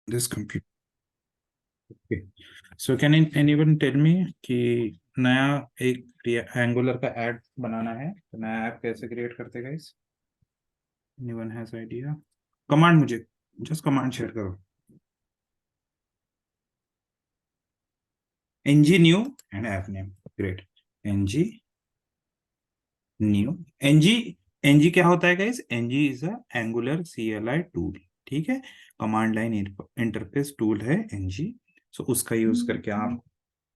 this computer. Okay. So can anyone tell me कि नया एक एंगुलर का ऐड बनाना है तो नया ऐप कैसे क्रिएट करते guys? Anyone has idea? Command मुझे जस्ट कमांड शेयर करो. ng new and app name. Great. ng new ng क्या होता है guys? ng is a angular CLI tool. ठीक है, कमांड लाइन इंटरफेस टूल है ng. सो उसका यूज करके आप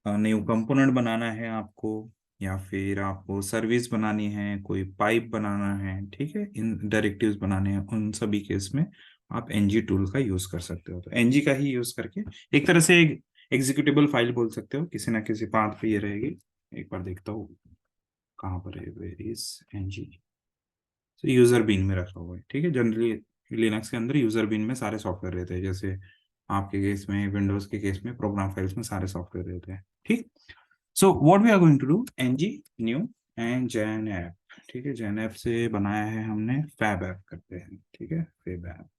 न्यू कंपोनेंट बनाना है आपको, या फिर आपको सर्विस बनानी है, कोई पाइप बनाना है, ठीक है, इन डायरेक्टिव्स बनाने हैं, उन सभी केस में आप एनजी टूल का यूज कर सकते हो. तो एनजी का ही यूज करके एक तरह से एग्जीक्यूटेबल फाइल बोल सकते हो, किसी ना किसी पाथ पे ये रहेगी. एक बार देखता हूँ कहाँ पर है. Where is NG? User bean में रखा हुआ है. ठीक है, जनरली लिनक्स के अंदर यूजर बीन में सारे सॉफ्टवेयर रहते हैं, जैसे आपके केस में, विंडोज के केस में प्रोग्राम फाइल्स में सारे सॉफ्टवेयर रहते हैं. ठीक. So what we are going to do, NG new and Jain app. ठीक है, जैन ऐप से बनाया है हमने फैब ऐप करते हैं. ठीक है, फैब ऐप.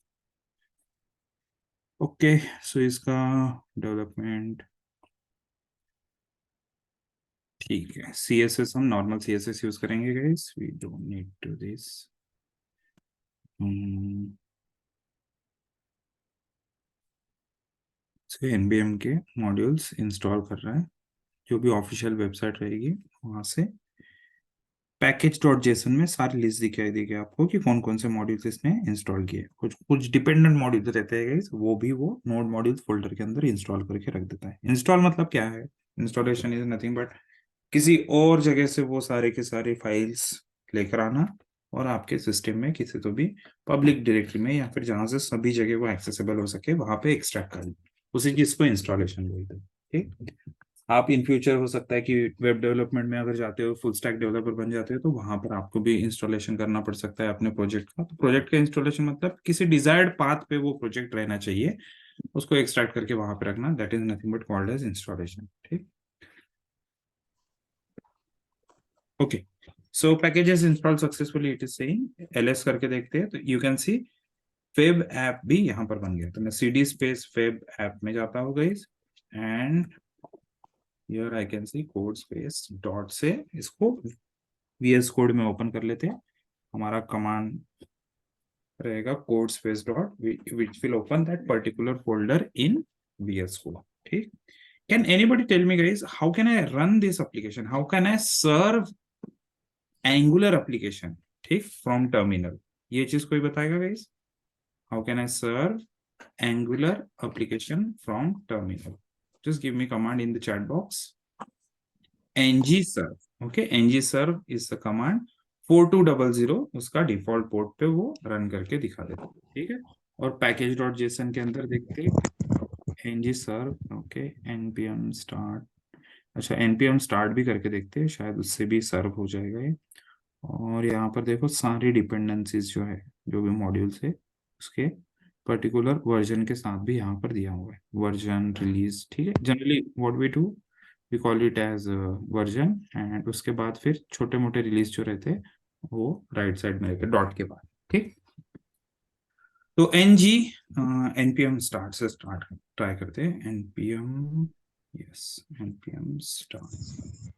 ओके, सो इसका डेवलपमेंट ठीक है. CSS हम नॉर्मल CSS यूज करेंगे guys, we don't need to this. से NPM के मॉड्यूल्स इंस्टॉल कर रहा है, जो भी ऑफिशियल वेबसाइट रहेगी वहां से पैकेज डॉट जेसन में सारी लिस्ट दिखाई देगी आपको कि कौन कौन से मॉड्यूल्स इसने इंस्टॉल किए. कुछ कुछ डिपेंडेंट मॉड्यूल्स रहते हैं guys, वो भी वो नोड मॉड्यूल्स फोल्डर के अंदर इंस्टॉल करके रख देता है. इंस्टॉल मतलब क्या है? इंस्टॉलेशन इज नथिंग बट किसी और जगह से वो सारे के सारे फाइल्स लेकर आना और आपके सिस्टम में किसी तो भी पब्लिक डायरेक्टरी में या फिर जहां से सभी जगह वो एक्सेसिबल हो सके वहां पे एक्सट्रैक्ट करना, उसी चीज को इंस्टॉलेशन बोलते हैं. ठीक. आप इन फ्यूचर हो सकता है कि वेब डेवलपमेंट में अगर जाते हो, फुल स्टैक डेवलपर बन जाते हो, तो वहां पर आपको भी इंस्टॉलेशन करना पड़ सकता है अपने प्रोजेक्ट का. तो प्रोजेक्ट का इंस्टॉलेशन मतलब किसी डिजायर्ड पाथ पे वो प्रोजेक्ट रहना चाहिए, उसको एक्सट्रैक्ट करके वहां पे रखना. That is nothing but called as installation. ठीक. Okay, so packages install successfully it is saying. ls करके देखते हैं तो you can see fab app भी यहाँ पर बन गया. तो मैं cd स्पेस फेब ऐप में जाता हूँ guys, and here I can see code space dot से इसको VS कोड में ओपन कर लेते हैं. हमारा कमांड रहेगा code space dot which will open that particular folder in VS कोड. ठीक. Can anybody tell me guys, how can I run this application, how can I serve Angular application, ठीक, from terminal? ये चीज कोई बताएगा guys? How can I serve Angular application from terminal? just give me command in the chat box. ngserve. okay, ngserve is the command. 4200 उसका default port पे वो run करके दिखा देता है. ठीक है, और पैकेज डॉट जेसन के अंदर देखते हैं ngserve. Okay, npm start. अच्छा, npm start भी करके देखते हैं, शायद उससे भी सर्व हो जाएगा ये. और यहाँ पर देखो सारी डिपेंडेंसीज जो है, जो भी मॉड्यूल्स है उसके पर्टिकुलर वर्जन के साथ भी यहाँ पर दिया हुआ है, वर्जन रिलीज. ठीक है, generally what we do, we call it as version, and उसके बाद फिर छोटे मोटे रिलीज जो रहते हैं वो राइट साइड में रहते डॉट के बाद. ठीक. तो ng npm स्टार्ट से स्टार्ट ट्राई करते हैं. npm, yes, npm start.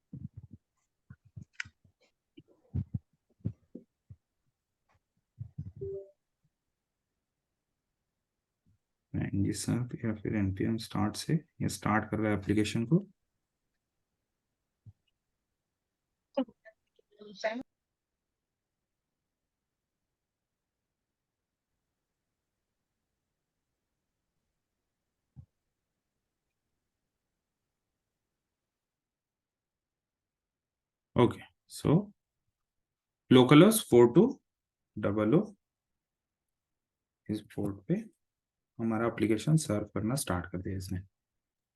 NG serve या फिर npm स्टार्ट से ये स्टार्ट कर रहा है एप्लीकेशन को. ओके, सो लोकलहोस्ट 4200 इस पोर्ट पे हमारा एप्लीकेशन सर्व करना स्टार्ट कर दिया इसने.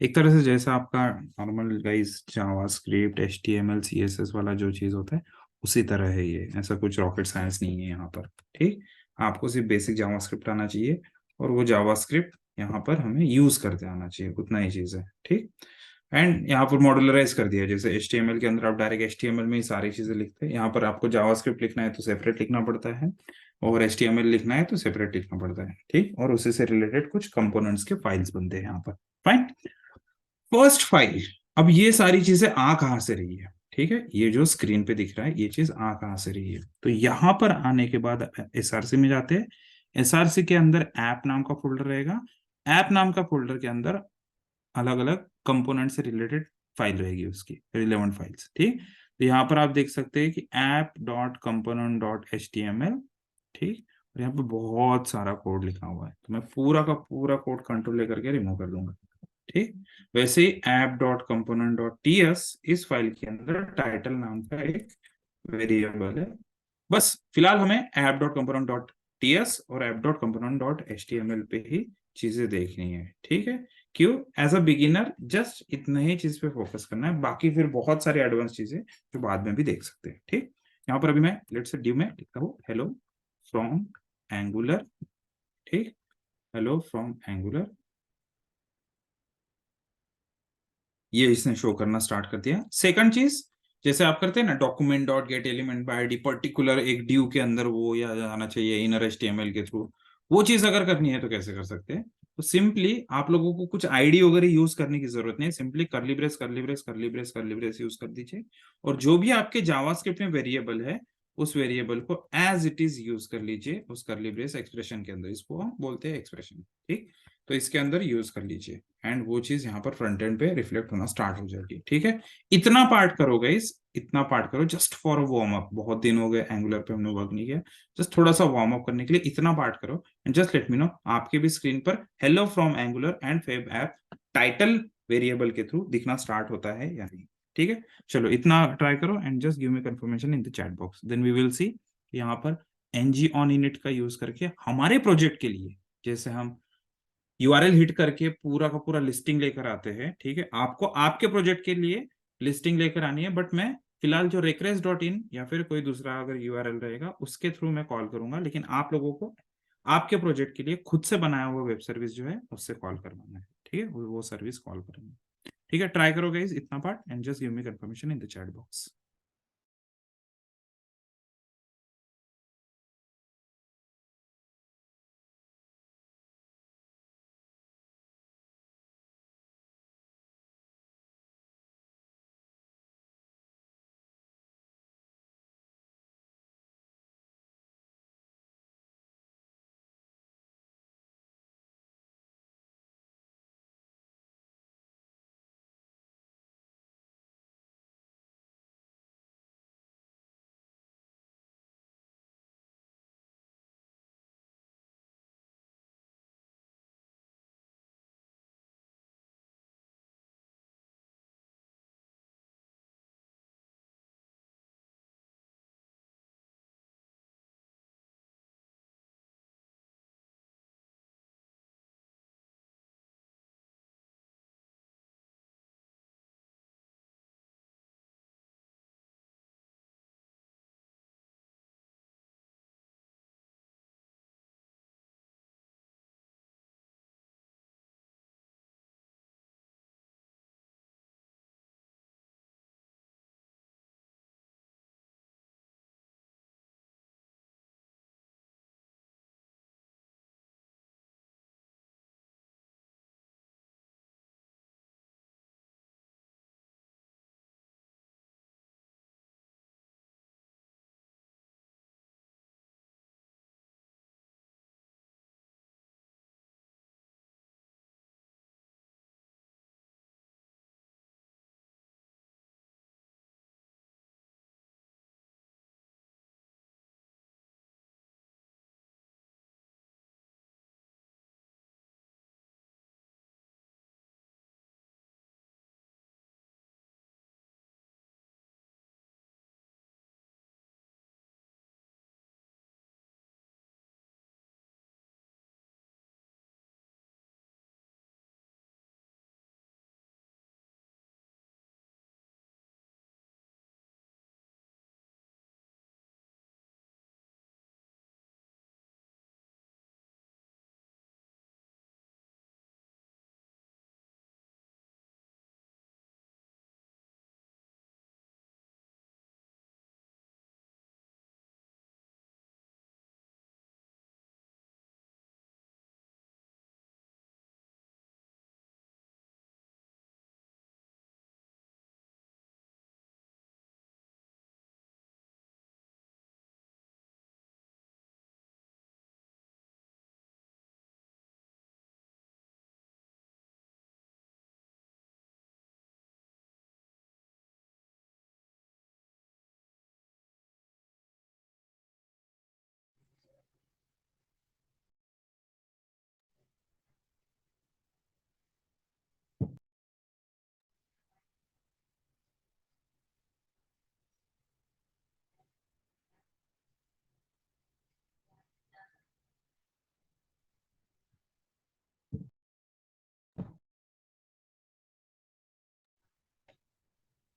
एक तरह से जैसा आपका normal guys JavaScript HTML CSS वाला जो चीज होता है उसी तरह है ये, ऐसा कुछ रॉकेट साइंस नहीं है यहाँ पर. ठीक. आपको सिर्फ बेसिक जावास्क्रिप्ट आना चाहिए और वो जावास्क्रिप्ट यहाँ पर हमें यूज करते आना चाहिए, उतना ही चीज है. ठीक. एंड यहाँ पर मॉड्यूलराइज कर दिया, जैसे HTML के अंदर आप डायरेक्ट HTML में ही सारी चीजें लिखते हैं, यहाँ पर आपको जावास्क्रिप्ट लिखना है तो सेपरेट लिखना पड़ता है, और HTML लिखना है तो सेपरेट लिखना पड़ता है, ठीक। और उसी से रिलेटेड कुछ कंपोनेंट्स के फाइल्स बनते हैं यहाँ पर। फाइन। फर्स्ट फाइल, अब ये सारी चीजें आ कहाँ से रही है, ठीक है, ये जो स्क्रीन पे दिख रहा है ये चीज आ कहाँ से रही है, तो यहाँ पर आने के बाद SRC में जाते हैं। SRC के अंदर ऐप नाम का फोल्डर रहेगा, ऐप नाम का फोल्डर के अंदर अलग अलग कंपोनेंट से रिलेटेड फाइल रहेगी, उसकी रिलेवेंट फाइल्स, ठीक। तो यहाँ पर आप देख सकते हैं कि app.component.html, ठीक। और यहाँ पे बहुत सारा कोड लिखा हुआ है, तो मैं पूरा का पूरा कोड कंट्रोल लेकर के रिमूव कर दूंगा, ठीक। वैसे ही app.component.ts इस फाइल के अंदर टाइटल नाम का एक वेरिएबल है। बस फिलहाल हमें app.component.ts और app.component.html पे ही चीजें देखनी है, ठीक है। क्यों? एज अ बिगिनर जस्ट इतना ही चीज पे फोकस करना है, बाकी फिर बहुत सारी एडवांस चीजें जो बाद में भी देख सकते हैं, ठीक। यहाँ पर अभी मैं लेट्स से div में लिखता हूँ हेलो फ्रॉम एंगुलर, ठीक। हेलो फ्रॉम एंगुलर, ये इसने शो करना स्टार्ट कर दिया। सेकंड चीज, जैसे आप करते हैं ना document dot gate element by D, particular एक ड्यू के अंदर वो या आना चाहिए इनर HTML के थ्रू, वो चीज अगर करनी है तो कैसे कर सकते हैं? तो सिंपली आप लोगों को कुछ आईडी वगैरह यूज करने की जरूरत नहीं है, सिंपली करली ब्रेस करली ब्रेस करली ब्रेस करली ब्रेस यूज कर दीजिए, और जो भी आपके जावास्क्रिप्ट में वेरिएबल है उस वेरिएबल को एज इट इज यूज कर लीजिए उस करली ब्रेस एक्सप्रेशन के अंदर, इसको हम बोलते हैं एक्सप्रेशन, ठीक। तो इसके अंदर यूज कर लीजिए एंड वो चीज यहाँ पर फ्रंट एंड पे रिफ्लेक्ट होना स्टार्ट हो जाएगी, ठीक है। इतना पार्ट करो गाइस, इतना पार्ट करो जस्ट फॉर वार्म अप, बहुत दिन हो गए एंगुलर पे हमने वर्क नहीं किया, जस्ट थोड़ा सा वार्म अप करने के लिए इतना पार्ट करो, and just let me know आपके भी स्क्रीन पर hello from angular and Feb app title variable के थ्रू दिखना स्टार्ट होता है या नहीं, ठीक है। चलो इतना ट्राई करो and just give me confirmation in the chat box, then we will see यहाँ पर ng on init का यूज करके हमारे प्रोजेक्ट के लिए, जैसे हम URL हिट करके पूरा का पूरा लिस्टिंग लेकर आते हैं, ठीक है, आपको आपके प्रोजेक्ट के लिए लिस्टिंग लेकर आनी है, बट मैं फिलहाल जो recres.in या फिर कोई दूसरा अगर URL रहेगा उसके थ्रू मैं कॉल करूंगा, लेकिन आप लोगों को आपके प्रोजेक्ट के लिए खुद से बनाया हुआ वेब सर्विस जो है उससे कॉल करवाना है, ठीक है, वो सर्विस कॉल करेंगे, ठीक है। ट्राई करो गाइस इतना part and just give me confirmation in the chat box.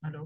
Hello.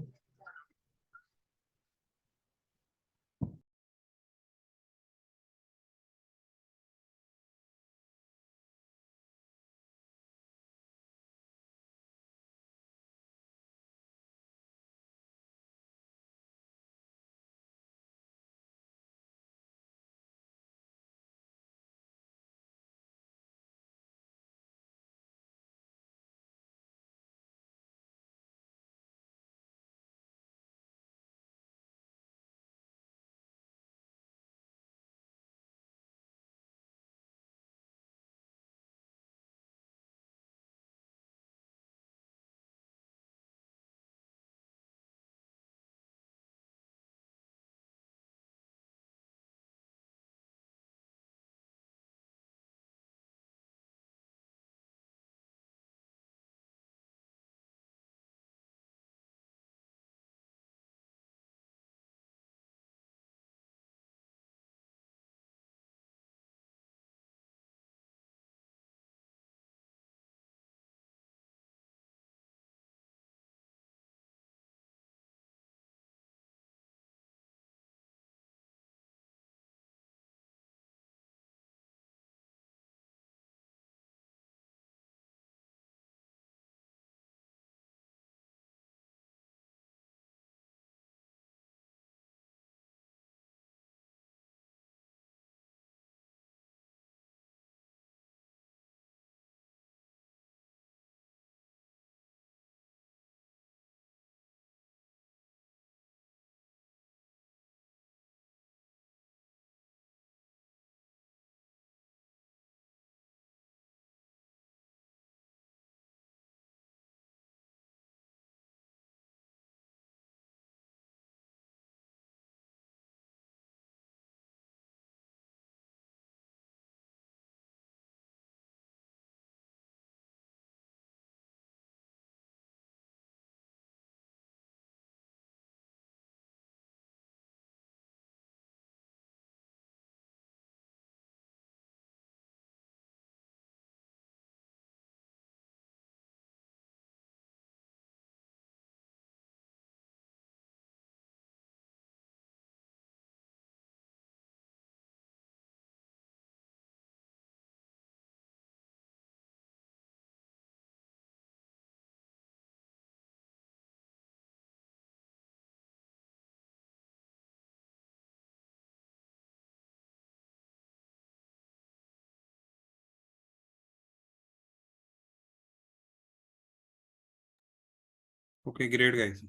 Okay great guys.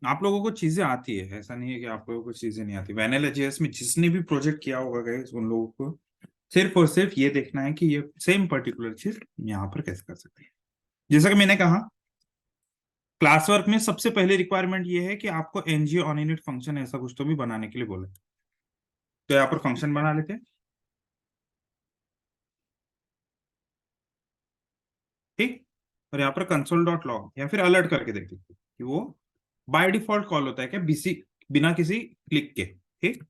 आप लोगों को चीजें आती है, ऐसा नहीं है कि आप लोगों को चीजें नहीं आती। वैनिला जेएस में जिसने भी प्रोजेक्ट किया होगा गाइस, उन लोगों को सिर्फ और सिर्फ ये देखना है कि ये सेम पर्टिकुलर चीज यहाँ पर कैसे कर सकते हैं। जैसा कि मैंने कहा, क्लास वर्क में सबसे पहले रिक्वायरमेंट ये है कि आपको एनजी ऑन इनिट फंक्शन ऐसा कुछ तो भी बनाने के लिए बोले। तो यहाँ पर फंक्शन बना लेते हैं, ठीक। और यहाँ पर कंसोल डॉट लॉग या फिर अलर्ट करके देख सकते हैं कि वो बाय डिफॉल्ट कॉल होता है क्या, बिना किसी क्लिक के, ठीक।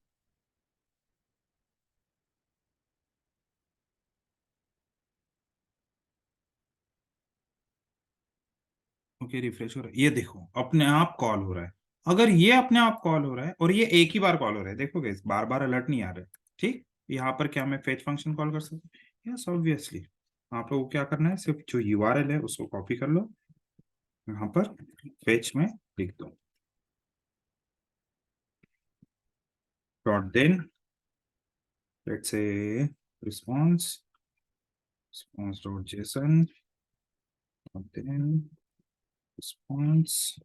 ओके रिफ्रेश हो रहा है, ये देखो अपने आप कॉल हो रहा है। अगर ये अपने आप कॉल हो रहा है और ये एक ही बार कॉल हो रहा है, देखोगे बार बार अलर्ट नहीं आ रहा है, ठीक। यहाँ पर क्या मैं फेच फंक्शन कॉल कर सकता हूँ? Yes obviously. आप लोगों को क्या करना है, सिर्फ जो यूआरएल है उसको कॉपी कर लो, यहाँ पर फेच में लिख दो dot then let's say response response dot JSON dot then response.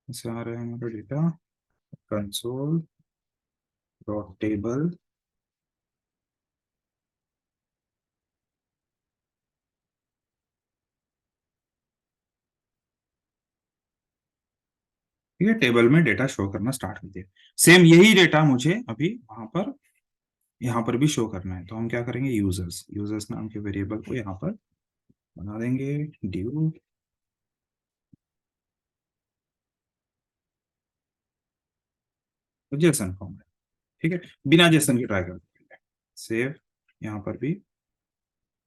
इसे आ रहा है हमारा डेटा कंसोल डॉट टेबल। ठीक है, टेबल में डेटा शो करना स्टार्ट कर दिया। सेम यही डेटा मुझे अभी वहां पर यहाँ पर भी शो करना है, तो हम क्या करेंगे, यूजर्स यूजर्स नाम के वेरिएबल को यहाँ पर बना देंगे ड्यू जेसन फॉर्म में, ठीक है। बिना जेसन के ट्राई करते हैं, सेव। यहाँ पर भी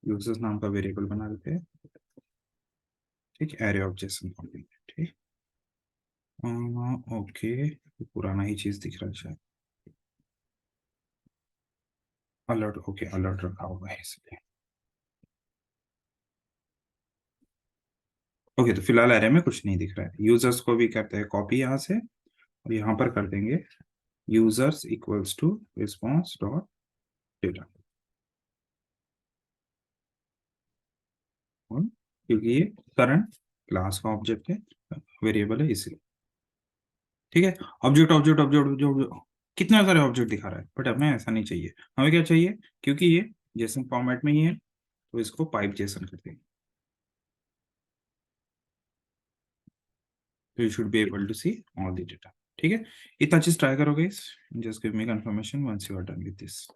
यूजर्स नाम का वेरिएबल बना देते हैं, ठीक, एरे ऑफ जेसन कॉम्प्लीमेंट। ठीक, ओके, पुराना ही चीज दिख रहा है शायद। अलर्ट, ओके, अलर्ट रखा होगा है इसलिए। ओके, तो फिलहाल एरे में कुछ नहीं दिख रहा है। यूजर्स को भी करते हैं कॉपी यहाँ से, और यहाँ पर कर देंगे users equals to response dot data, क्योंकि ये करंट क्लास का ऑब्जेक्ट है, वेरिएबल है इसलिए। ठीक है, ऑब्जेक्ट ऑब्जेक्ट ऑब्जेक्ट ऑब्जेक्ट, कितने सारे ऑब्जेक्ट दिखा रहा है, बट हमें ऐसा नहीं चाहिए। हमें क्या चाहिए, क्योंकि ये जेसन फॉर्मेट में ही है, तो इसको पाइप जेसन कर देंगे। तो you should be able to see all the data. ठीक है, इतना चीज ट्राई करोगे, just give me confirmation once you are done with this.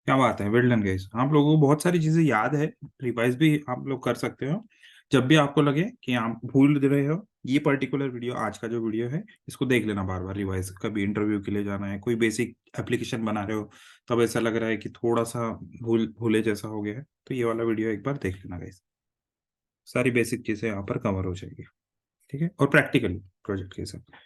क्या बात है, वेल डन गाइस, आप लोगों को बहुत सारी चीजें याद है। रिवाइज भी आप लोग कर सकते हो जब भी आपको लगे कि आप भूल रहे हो। ये पर्टिकुलर वीडियो, आज का जो वीडियो है, इसको देख लेना बार बार रिवाइज। कभी इंटरव्यू के लिए जाना है, कोई बेसिक एप्लीकेशन बना रहे हो, तब ऐसा लग रहा है कि थोड़ा सा भूले जैसा हो गया है, तो ये वाला वीडियो एक बार देख लेना गाइस। सारी बेसिक चीजें यहाँ पर कवर हो जाएगी। ठीक है, और प्रॅक्टिकली प्रोजेक्ट के साथ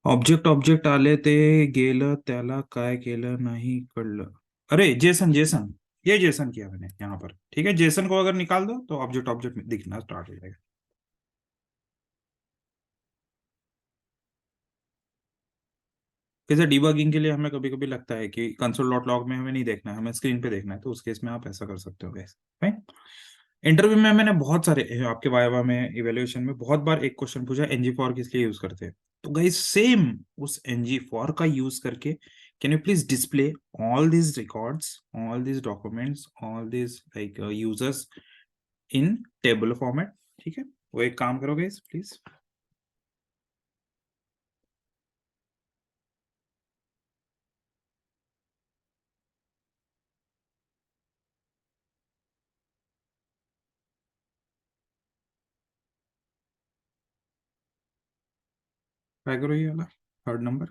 ऑब्जेक्ट ऑब्जेक्ट आले ते गेलं त्याला काय केलं नाही कळलं। अरे जेसन, जेसन, ये जेसन किया मैंने यहाँ पर। ठीक है, जेसन को अगर निकाल दो तो ऑब्जेक्ट ऑब्जेक्ट दिखना स्टार्ट हो जाएगा। जैसे डिबगिंग के लिए हमें कभी कभी लगता है कि कंसोल डॉट लॉग में हमें नहीं देखना है, हमें स्क्रीन पे देखना है, तो उस केस में आप ऐसा कर सकते हो गैस। इंटरव्यू में मैंने बहुत सारे, आपके वाइवा में, इवेल्युएशन में बहुत बार एक क्वेश्चन पूछा, एनजी फॉर किस लिए यूज करते हैं। तो गाइस सेम उस एनजी फॉर का यूज करके can you please display all these records, all these documents, all these like users in table format. ठीक है, वो एक काम करो गाइस प्लीज। ट्राई करो ये वाला third number.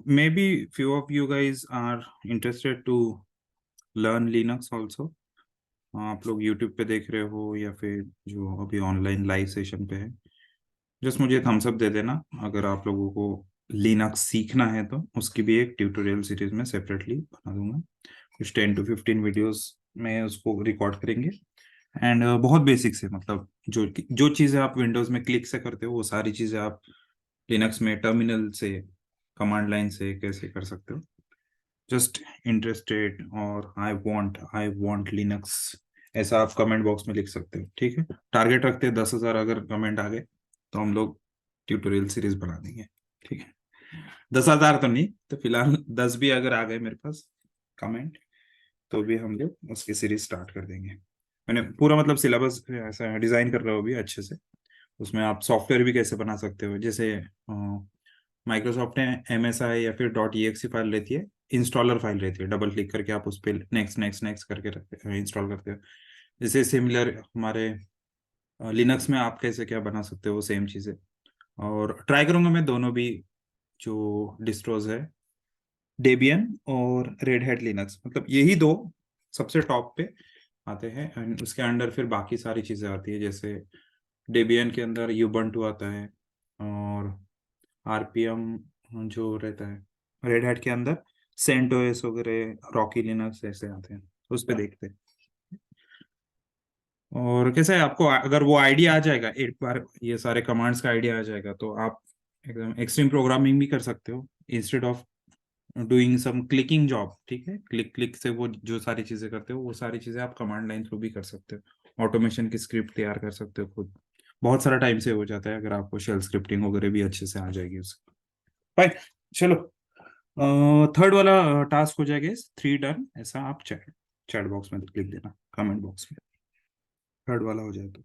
Maybe few of you guys are interested to learn Linux also. आप लोग YouTube पे देख रहे हो या फिर जो अभी ऑनलाइन लाइव सेशन पे है, जस्ट मुझे थम्स अप दे देना अगर आप लोगों को लिनक्स सीखना है तो उसकी भी एक ट्यूटोरियल सीरीज में सेपरेटली बना दूंगा। कुछ 10 to 15 वीडियोस में उसको रिकॉर्ड करेंगे। एंड बहुत बेसिक से, मतलब जो जो चीज़ें आप विंडोज में क्लिक से करते हो वो सारी चीज़ें आप लिनक्स में टर्मिनल से, कमांड लाइन से कैसे कर सकते हो। जस्ट इंटरेस्टेड और आई वांट लिनक्स, ऐसा आप कमेंट बॉक्स में लिख सकते हो, ठीक है। टारगेट रखते हैं 10,000 अगर कमेंट आ गए तो हम लोग ट्यूटोरियल सीरीज बना देंगे, ठीक है। 10,000 तो नहीं, तो फिलहाल 10 भी अगर आ गए मेरे पास कमेंट, तो भी हम लोग उसकी सीरीज स्टार्ट कर देंगे। मैंने पूरा मतलब सिलेबस ऐसा डिजाइन कर रहा हूँ अभी अच्छे से। उसमें आप सॉफ्टवेयर भी कैसे बना सकते हो, जैसे माइक्रोसॉफ्ट ने MSI या फिर .exe फाइल रहती है, इंस्टॉलर फाइल रहती है, डबल क्लिक करके आप उस पर नेक्स्ट नेक्स्ट नेक्स्ट करके इंस्टॉल करते हो। जैसे सिमिलर हमारे लिनक्स में आप कैसे क्या बना सकते हो, वो सेम चीज़ें। और ट्राई करूंगा मैं दोनों भी जो डिस्ट्रोज है, डेबियन और रेड हैट लिनक्स, मतलब यही दो सबसे टॉप पे आते हैं। एंड उसके अंडर फिर बाकी सारी चीज़ें आती है, जैसे डेबियन के अंदर यूबंटू आता है, और RPM जो रहता है रेड हैट के अंदर, सेंटोस वगैरह, रॉकी लिनक्स ऐसे आते हैं, तो उस पर देखते हैं। और कैसा है, आपको अगर वो आइडिया आ जाएगा एक बार, ये सारे कमांड्स का आइडिया आ जाएगा, तो आप एकदम एक्सट्रीम प्रोग्रामिंग भी कर सकते हो instead of doing some clicking job, ठीक है। क्लिक क्लिक से वो जो सारी चीजें करते हो वो सारी चीजें आप कमांड लाइन थ्रू भी कर सकते हो। ऑटोमेशन की स्क्रिप्ट तैयार कर सकते हो खुद, बहुत सारा टाइम से हो जाता है अगर आपको शेल स्क्रिप्टिंग वगैरह भी अच्छे से आ जाएगी उससे। फाइन, चलो। थर्ड वाला टास्क हो जाएगा, 3 डन, ऐसा आप चैट चैट बॉक्स में लिख देना, कमेंट बॉक्स में, थर्ड वाला हो जाए तो।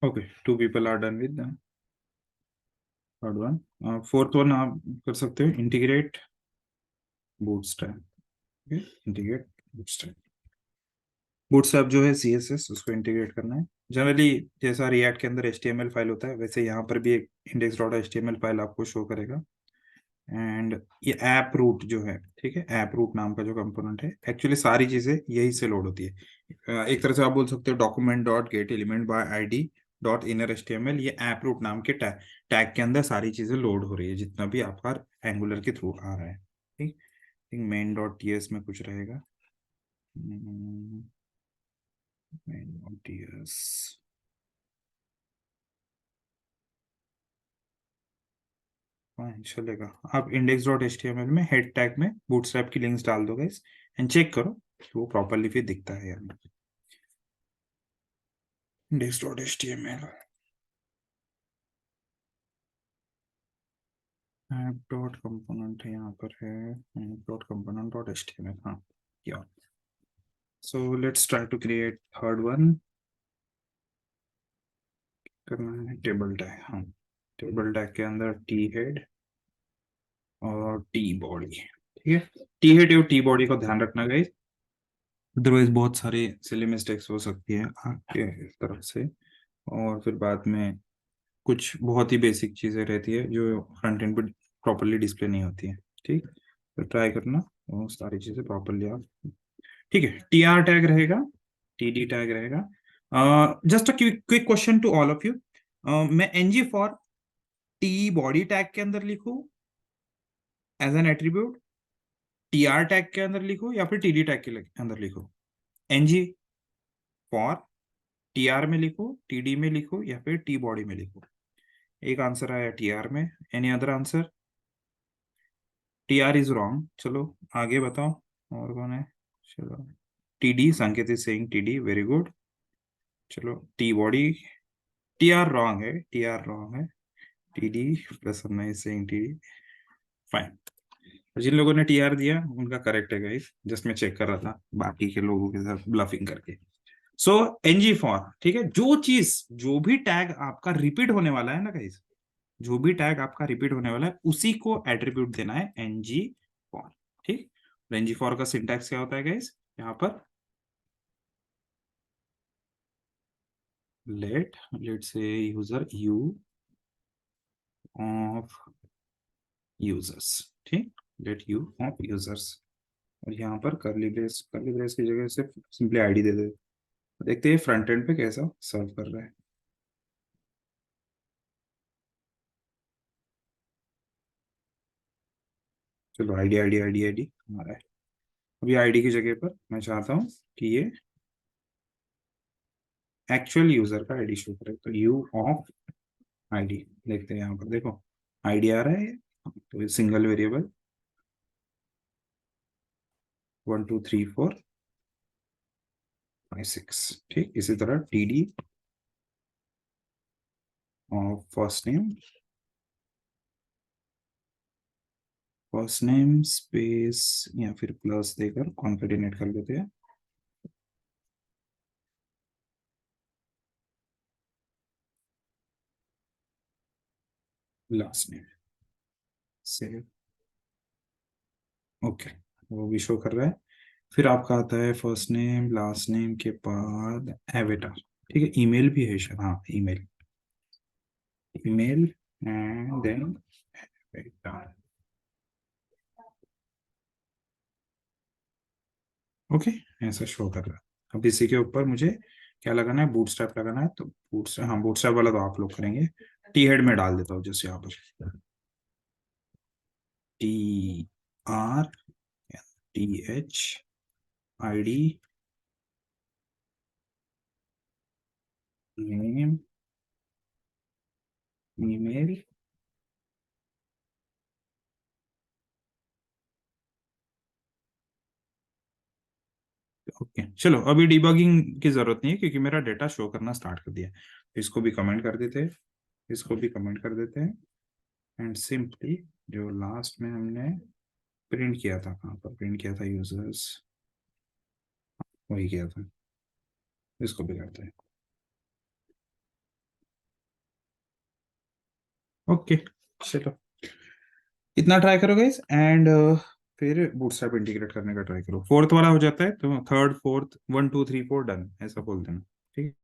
Okay, 2 people are done with third one. Fourth one आप कर सकते हो, integrate Bootstrap. Okay, integrate Bootstrap. Bootstrap जो है CSS, उसको इंटीग्रेट करना है। जनरली जैसा रिएक्ट के अंदर HTML फाइल होता है, वैसे यहाँ पर भी एक index.html फाइल आपको शो करेगा। एंड ये ऐप रूट जो है, ठीक है, ऐप रूट नाम का जो कंपोनेंट है, एक्चुअली सारी चीजें यही से लोड होती है। एक तरह से आप बोल सकते हो document.getElementById.InnerHTML, ये ऐप रूट नाम के टैग के अंदर सारी चीजें लोड हो रही है, जितना भी आपका एंगुलर के थ्रू आ रहा है, ठीक। main.ts में कुछ रहेगा, main.ts। हाँ चलेगा। आप index.html में हेड टैग में बूटस्ट्रैप की लिंक्स डाल दो गाइस, एंड चेक करो कि वो प्रॉपरली फिर दिखता है या नहीं। index.html, ऐप डॉट कंपोनेंट है यहाँ पर है, app dot component dot HTML, हाँ या। So let's try to create third one. करना है टेबल टैग, हाँ। टेबल टैग के अंदर टी हेड और टी बॉडी, ठीक है। टी हेड और टी बॉडी को ध्यान रखना गाइस, अदरवाइज बहुत सारी सिली मिस्टेक्स हो सकती है आपके तरफ से, और फिर बाद में कुछ बहुत ही बेसिक चीज़ें रहती है जो फ्रंट एंड पे प्रॉपरली डिस्प्ले नहीं होती है, ठीक। तो ट्राई करना वो सारी चीज़ें प्रॉपरली आप, ठीक है। TR टैग रहेगा, TD टैग रहेगा। Just a quick question to all of you, मैं NG for T body tag के अंदर लिखूं as an attribute, TR tag के अंदर लिखूं, या फिर TD टैग के अंदर लिखूं? NG फॉर TR में लिखूं, TD में लिखूं, या फिर टी बॉडी में लिखूं? एक आंसर आया TR में, any other answer? TR is wrong, चलो आगे बताओ, और कौन है? चलो, TD, Sanket is saying TD, very good. चलो T बॉडी, TR रॉन्ग है, TR रॉन्ग है, TD, Prasanna is saying TD, fine. जिन लोगों ने TR दिया उनका करेक्ट है गाइस, जस्ट मैं चेक कर रहा था बाकी के लोगों के साथ ब्लफिंग करके। सो NG फॉर, ठीक है, जो चीज, जो भी टैग आपका रिपीट होने वाला है ना गाइस, जो भी टैग आपका रिपीट होने वाला है उसी को एट्रीब्यूट देना है NG फॉर, ठीक। NG फॉर का सिंटैक्स क्या होता है गाइस, यहाँ पर लेट से यूजर यू ऑफ यूजर्स, ठीक, लेट यू ऑफ यूजर्स, और यहाँ पर करली ब्रेस की जगह सिर्फ सिंपली आईडी दे दे। देखते हैं फ्रंट एंड पे कैसा सर्व कर रहा है। चलो आईडी आईडी आईडी आईडी हमारा है। अभी आईडी की जगह पर मैं चाहता हूँ कि ये एक्चुअल यूजर का आईडी शो करे, तो यू ऑफ आईडी, देखते हैं यहाँ पर, देखो आईडी आ रहा है, तो सिंगल वेरिएबल 1 2 3 4 5 6, ठीक। इसी तरह TD of first name space या फिर प्लस देकर कॉन्केटिनेट कर लेते हैं, लास्ट नेम सेव, ओके, वो भी शो कर रहा है। फिर आपका आता है फर्स्ट नेम लास्ट नेम के बाद एवेटार, ठीक है, ईमेल भी है शायद, हाँ email, email and then avatar, okay, ऐसा शो कर रहा है। अब इसी के ऊपर मुझे क्या लगाना है, बूटस्ट्रैप लगाना है, तो बूटस्ट्रैप, हाँ बूटस्ट्रैप वाला तो आप लोग करेंगे। T हेड में डाल देता हूँ जैसे यहाँ पर TR TH ID name email, okay. चलो अभी डिबगिंग की जरूरत नहीं है क्योंकि मेरा डेटा शो करना स्टार्ट कर दिया, इसको भी कमेंट कर देते हैं, इसको भी कमेंट कर देते हैं, एंड सिंपली जो लास्ट में हमने प्रिंट किया था, कहाँ पर प्रिंट किया था यूजर्स, वही किया था, इसको भी करते हैं, ओके। चलो इतना ट्राई करो गाइस, एंड फिर बूटस्ट्रैप इंटीग्रेट करने का ट्राई करो, फोर्थ वाला हो जाता है तो थर्ड फोर्थ 1 2 3 4 डन ऐसा बोल देना, ठीक।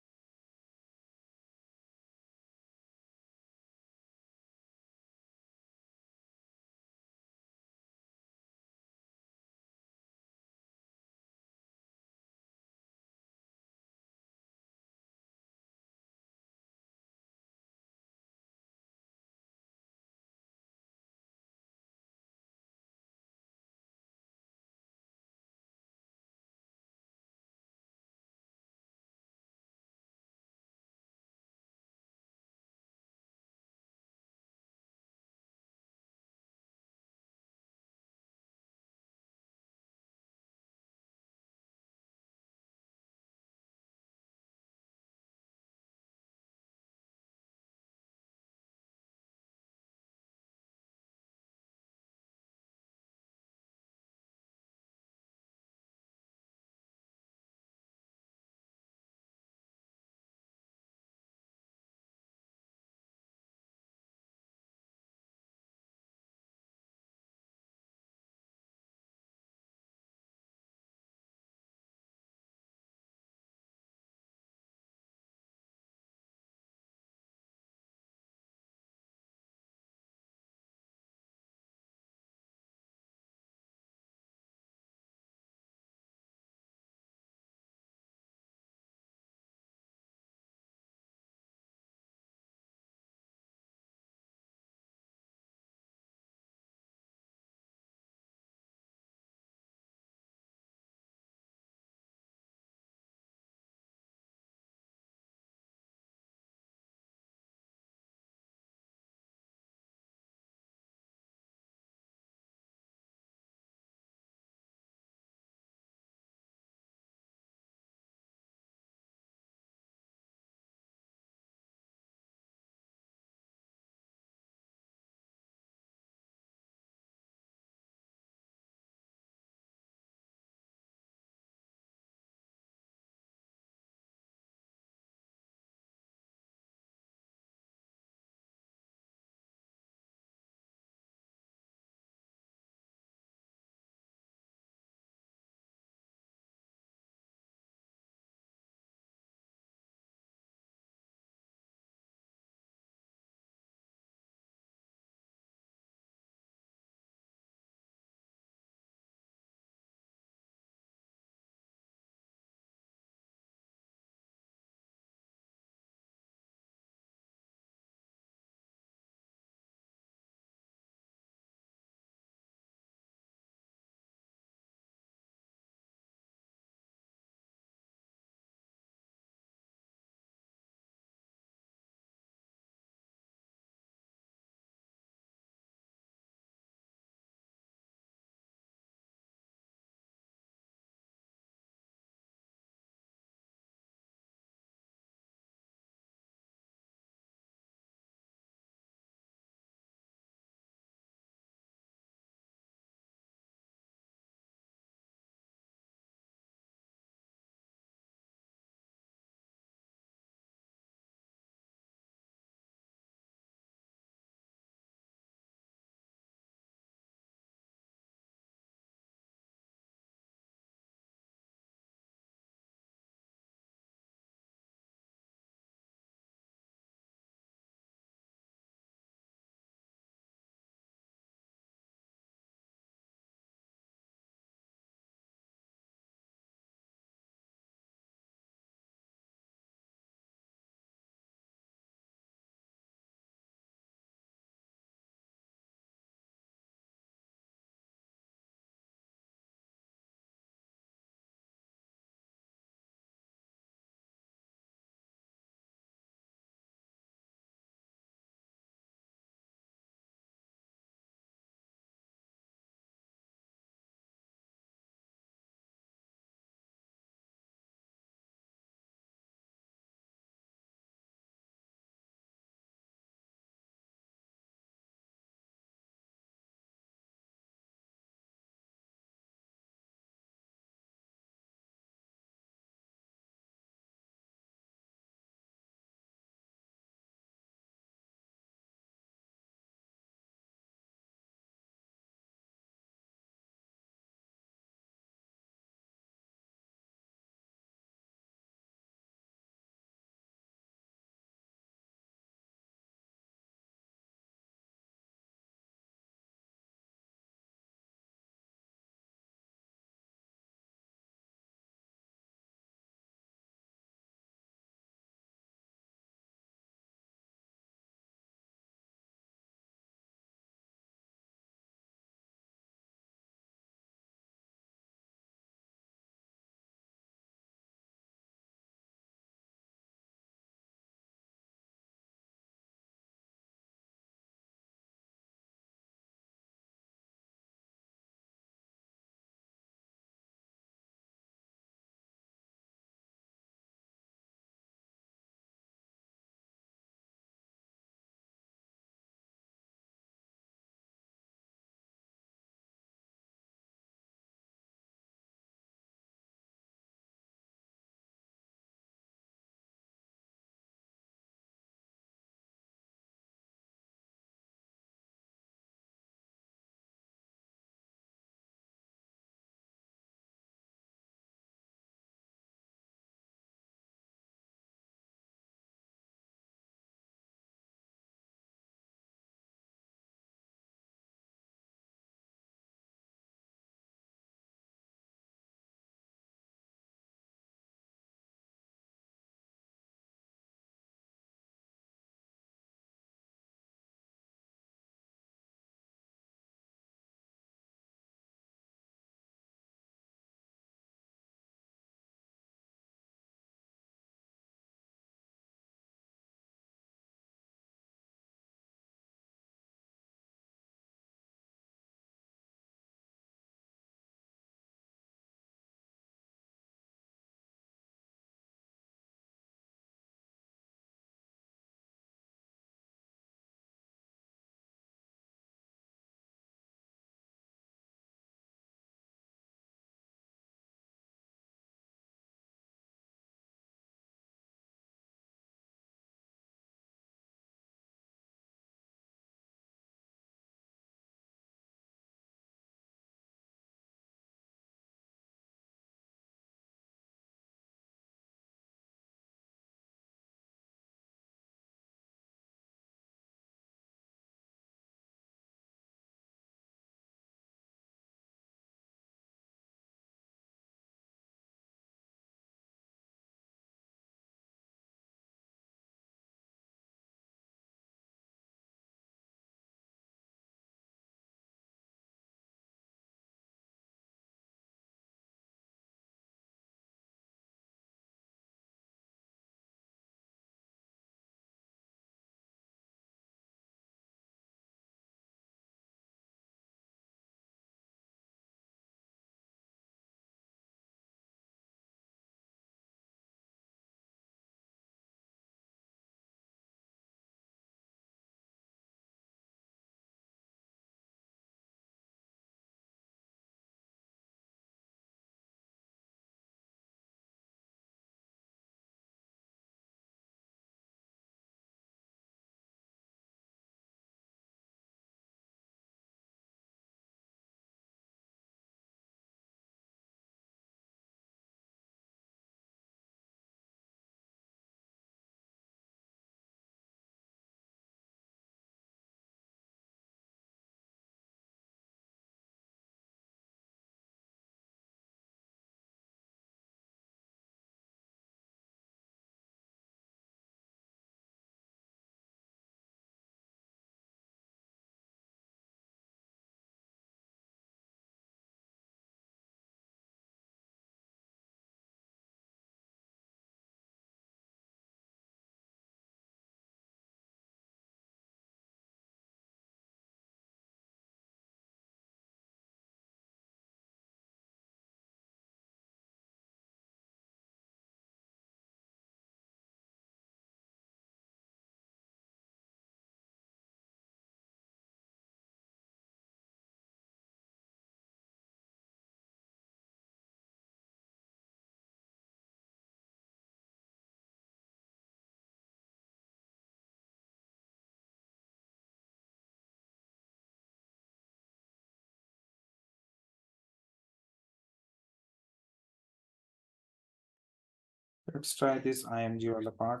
Let's try this img वाला part.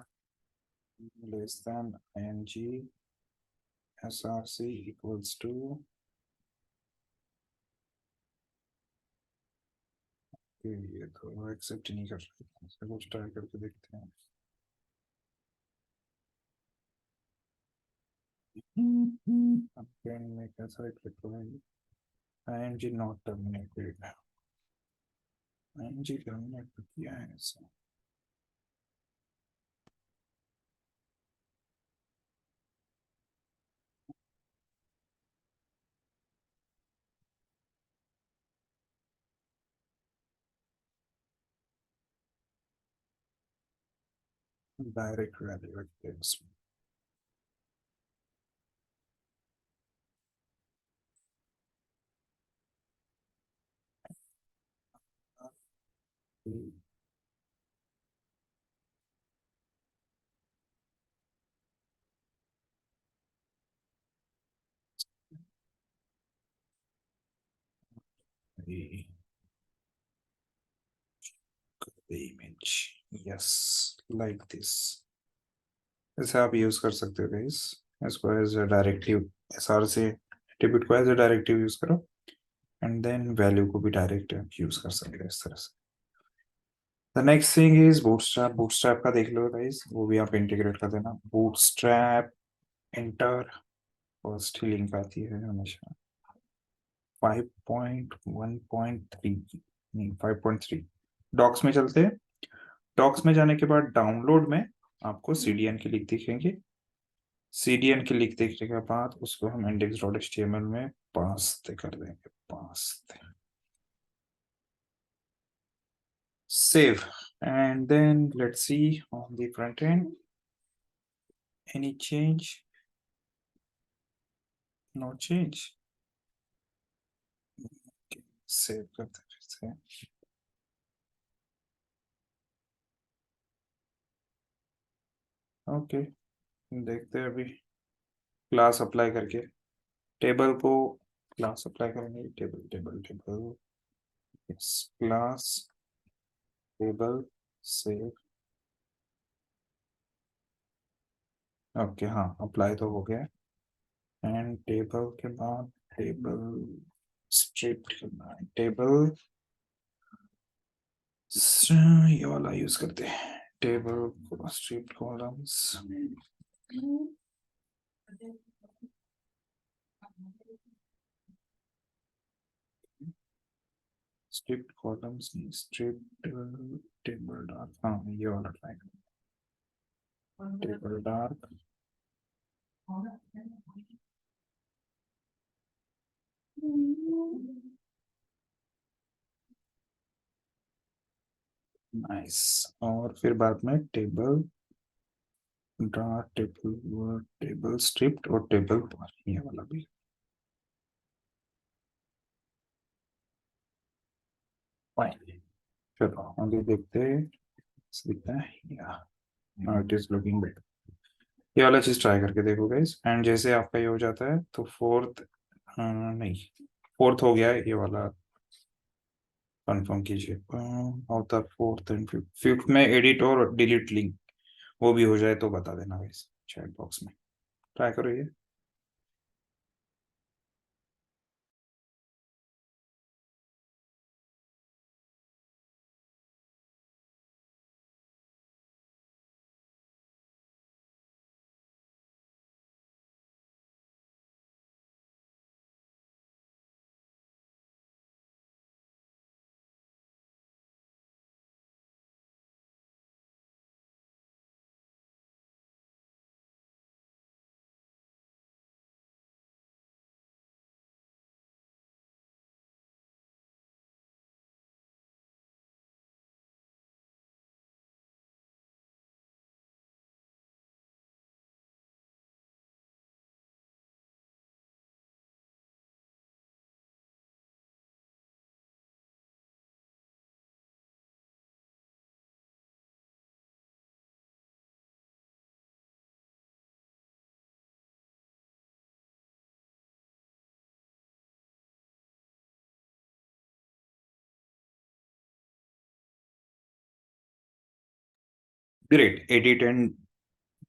Less than img src equals to, ये तो एक्सेप्ट नहीं कर रहा, कुछ ट्राई करके देखते हैं. अपने में कैसा इफेक्ट होगा? img not terminated, img terminate किया है ऐसा. Direct value x. the image, yes, like this. ऐसे आप यूज कर सकते हो गाइस. इसको एज अ डायरेक्टिव, एसआर से एट्रीब्यूट को एज अ डायरेक्टिव यूज करो, एंड देन वैल्यू को भी डायरेक्ट यूज कर सकते हो इस तरह से. The next thing is bootstrap. Bootstrap का देख लो गाइस, वो भी आप इंटीग्रेट कर देना. बूटस्ट्रैप एंटर, फर्स्ट ही लिंक आती है हमेशा 5.1.3, नहीं 5.3. डॉक्स में चलते हैं. डॉक्स में जाने के बाद डाउनलोड में आपको cdn की लिंक दिखेंगे. cdn की लिंक देखने के बाद उसको हम index.html में पास कर देंगे. पास save, and then let's see on the front end any change. No change. Okay, save करते हैं फिर से. ओके, देखते हैं अभी क्लास अप्लाई करके. टेबल को क्लास अप्लाई करेंगे. Table table table, yes, class table save. Okay, हाँ अप्लाई तो हो गया. एंड टेबल के बाद टेबल स्ट्रिप करना है. टेबल ये वाला यूज करते हैं. Table strip columns. Strip columns नहीं, स्ट्रिप टेबल डार्क. हाँ ये वाला ट्राई. Table dark. नाइस. और फिर बाद में टेबल डार्क, टेबल वर्ड, टेबल स्ट्रिप्ड और टेबल बार, ये वाला भी. फाइन. चलो आगे देखते हैं. दिखता है या now it is looking better. ये वाला चीज ट्राई करके देखो गाइस. एंड जैसे आपका ये हो जाता है तो फोर्थ, नहीं, फोर्थ हो गया है ये वाला. कंफर्म कीजिए. होता फोर्थ एंड फिफ्थ. फिफ्थ में एडिट और डिलीट लिंक वो भी हो जाए तो बता देना गाइस चैट बॉक्स में. ट्राई करो ये. Great, edit and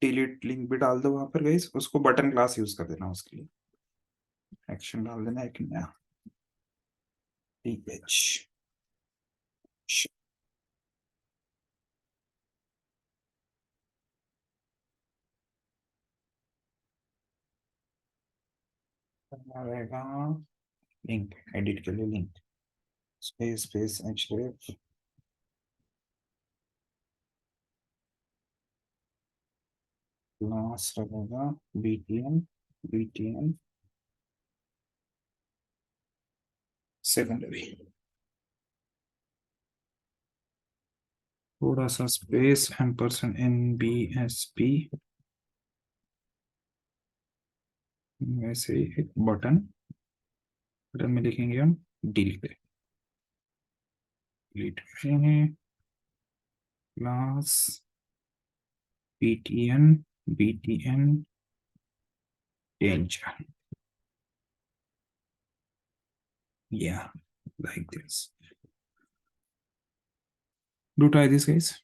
delete link भी डाल दो वहां पर गाइस, उसको बटन क्लास यूज कर देना उसके लिए। एक्शन डाल देना एक नया पेज। रहेगा लिंक, एडिट के लिए link, space space H class रहेगा बीटीएम, बीटीएम सेकेंडरी। थोड़ा सा space ampersand N B S P, वैसे ही एक बटन, बटन में लिखेंगे हम डिलीट, डिलीट में class BTN, BTN danger, yeah, like this. Do try this, guys.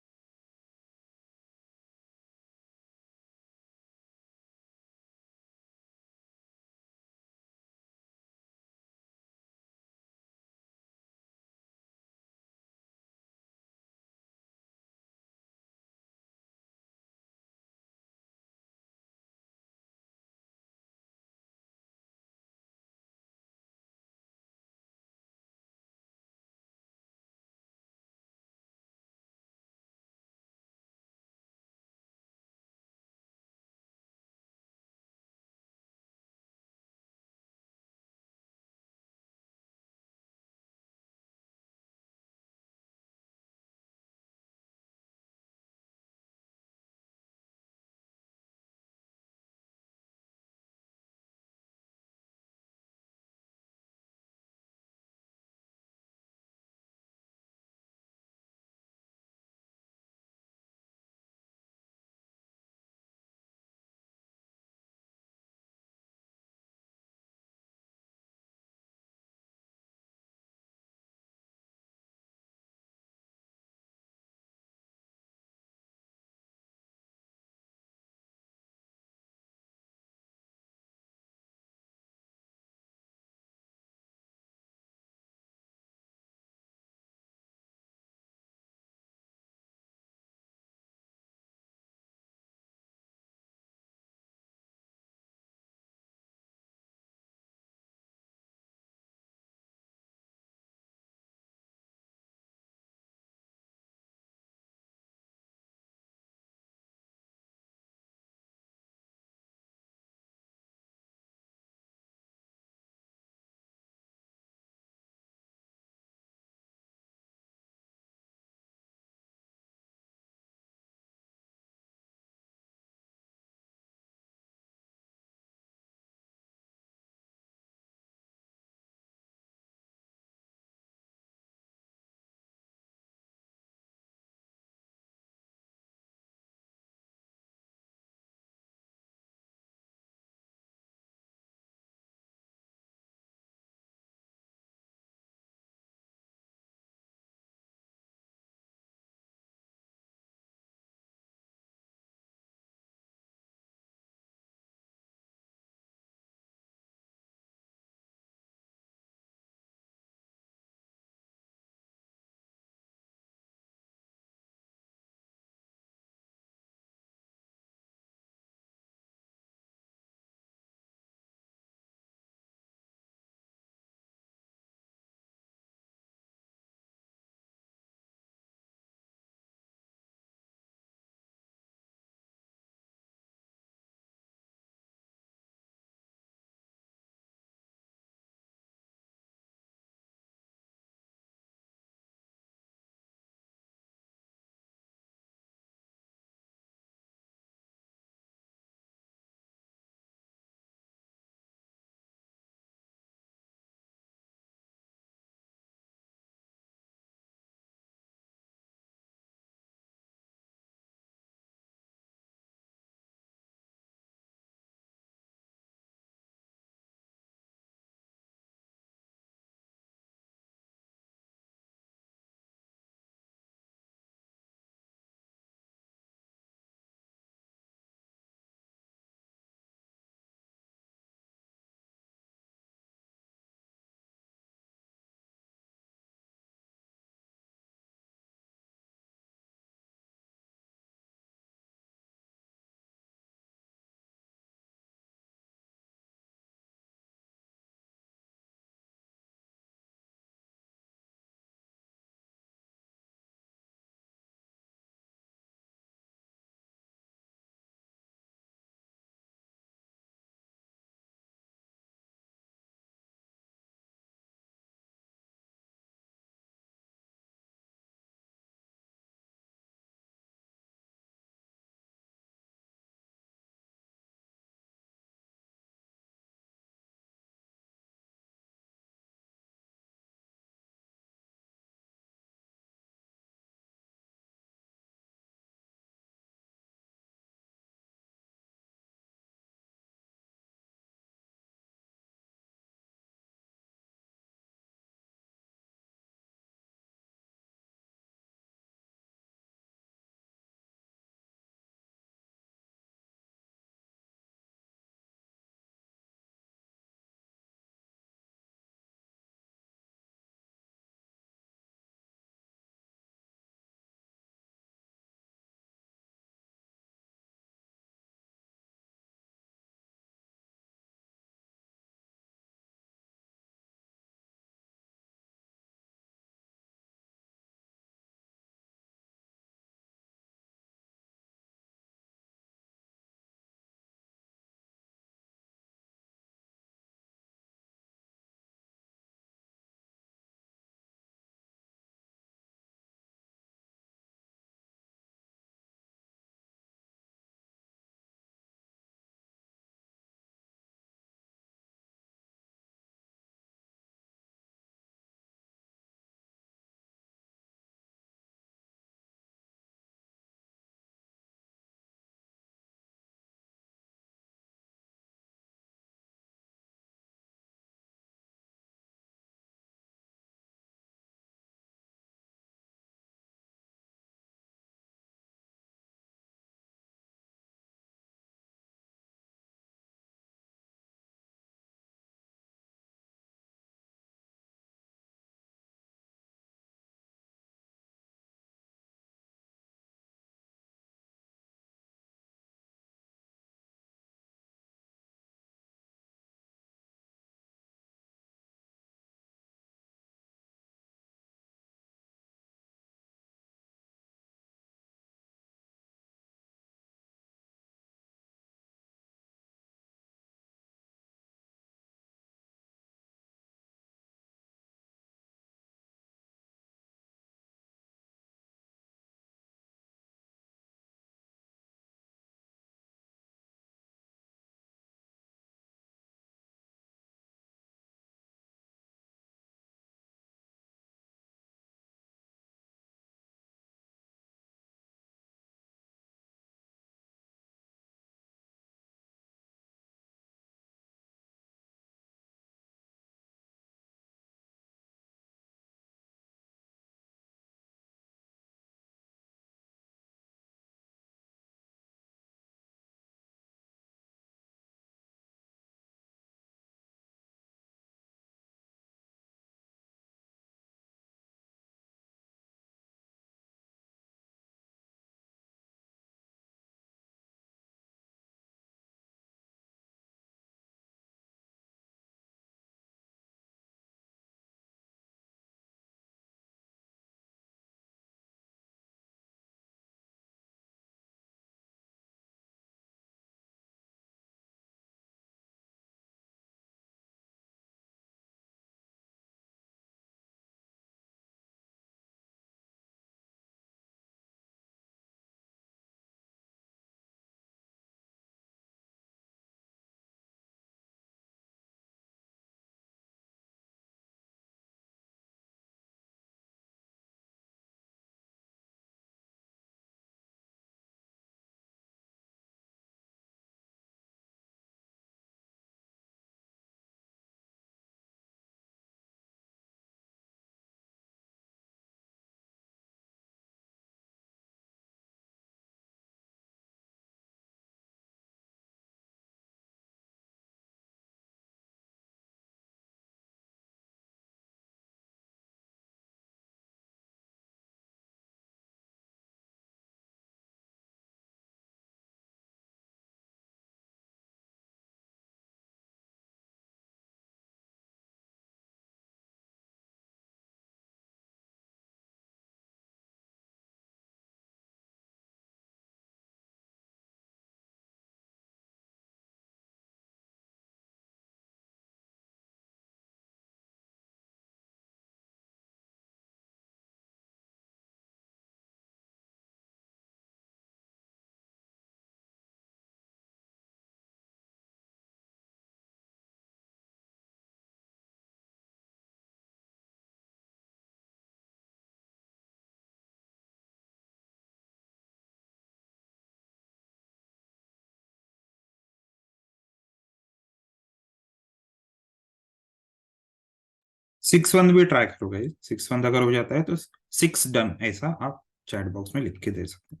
6 1 भी ट्राई करो गाइस, 6 1 अगर हो जाता है तो 6 डन ऐसा आप चैट बॉक्स में लिख के दे सकते हैं।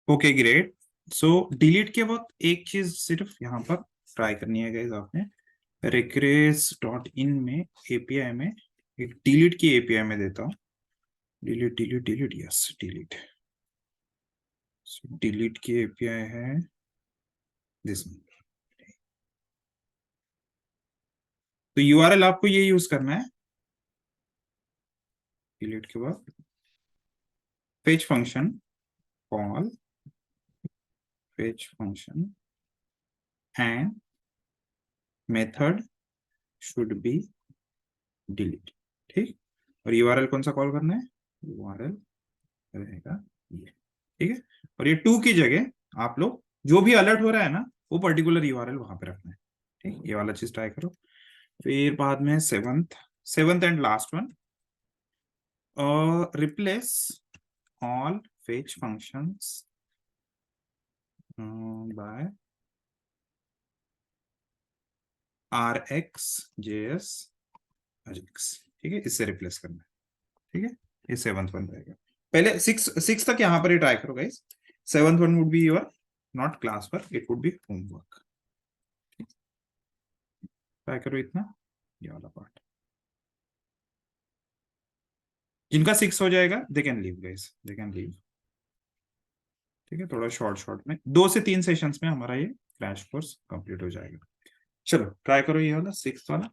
Okay great. सो डिलीट के वक्त एक चीज सिर्फ यहाँ पर ट्राई करनी है गाइस आपने, रिक्रेस डॉट इन में एपीआई में एक डिलीट की एपीआई में देता हूँ, delete delete delete, yes delete. Delete की एपीआई है दिस। तो यूआरएल आपको ये यूज करना है, डिलीट के बाद fetch function call fetch function and method should be delete, ठीक। और यूआरएल कौन सा कॉल करना है, यूआरएल रहेगा ये, ठीक है। और ये टू की जगह आप लोग जो भी अलर्ट हो रहा है ना वो पर्टिकुलर यूआरएल वहां पे रखना है, ठीक। ये वाला चीज ट्राई करो। फिर बाद में seventh, seventh and last one, replace all fetch functions by R X J S ajax, ठीक है, इससे रिप्लेस करना है, ठीक है। ये सेवंथ वन रहेगा। पहले सिक्स सिक्स तक यहाँ पर ही ट्राई करो guys. Seventh one would be your not class work, it would be homework. Try करो इतना, ये वाला पार्ट। जिनका सिक्स हो जाएगा they can leave guys, they can leave, ठीक है। थोड़ा शॉर्ट शॉर्ट में 2 से 3 सेशंस में हमारा ये क्रैश कोर्स कंप्लीट हो जाएगा। चलो ट्राई करो ये वाला सिक्स वाला।